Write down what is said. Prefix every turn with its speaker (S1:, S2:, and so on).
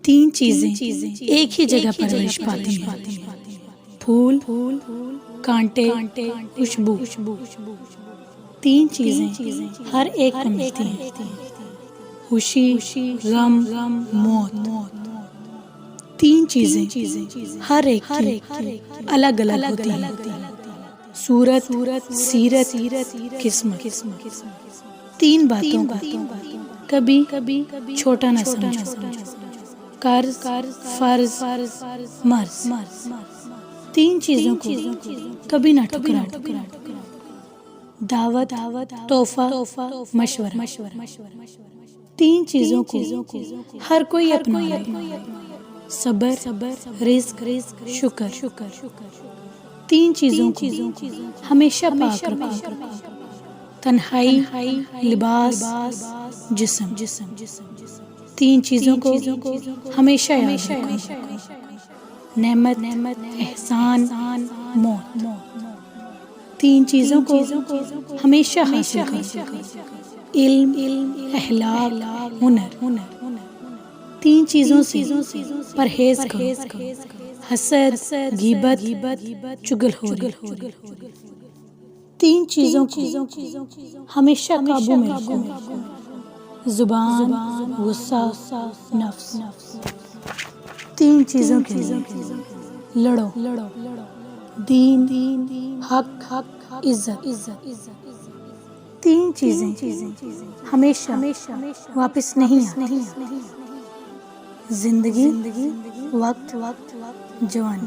S1: तीन चीजें एक ही जगह परवरिश पाती हैं, फूल, कांटे, खुशबू। तीन चीजें हर एक को मिलती हैं, खुशी, गम, मौत। तीन चीजें हर एक की अलग अलग होती हैं, सूरत, सीरत, किस्मत। तीन बातों को कभी छोटा न समझो, कर्ज, फर्ज, मर्ज। तीन चीजों को कभी ना ठुकराओ, दावत, तोहफा, मशवरा। तीन चीजों को हर कोई अपना ले, सब्र, रिज़्क, शुक्र। तीन चीजों को हमेशा पाक रखो, तन्हाई, लिबास, जिस्म। तीन चीजों को हमेशा याद रखो, नेमत, एहसान, मौत। तीन चीजों को हमेशा हासिल करो, इल्म, अखलाक, हुनर। तीन चीजों से परहेज करो, हसद, गीबत, चुगलखोरी। तीन चीजों को हमेशा काबू में रखो, जुबान, गुस्सा, नफ्स। तीन चीजों के लिए लड़ो, दीन, हक, इज्जत। तीन चीजें हमेशा वापस नहीं आती, जिंदगी, वक्त, जवान।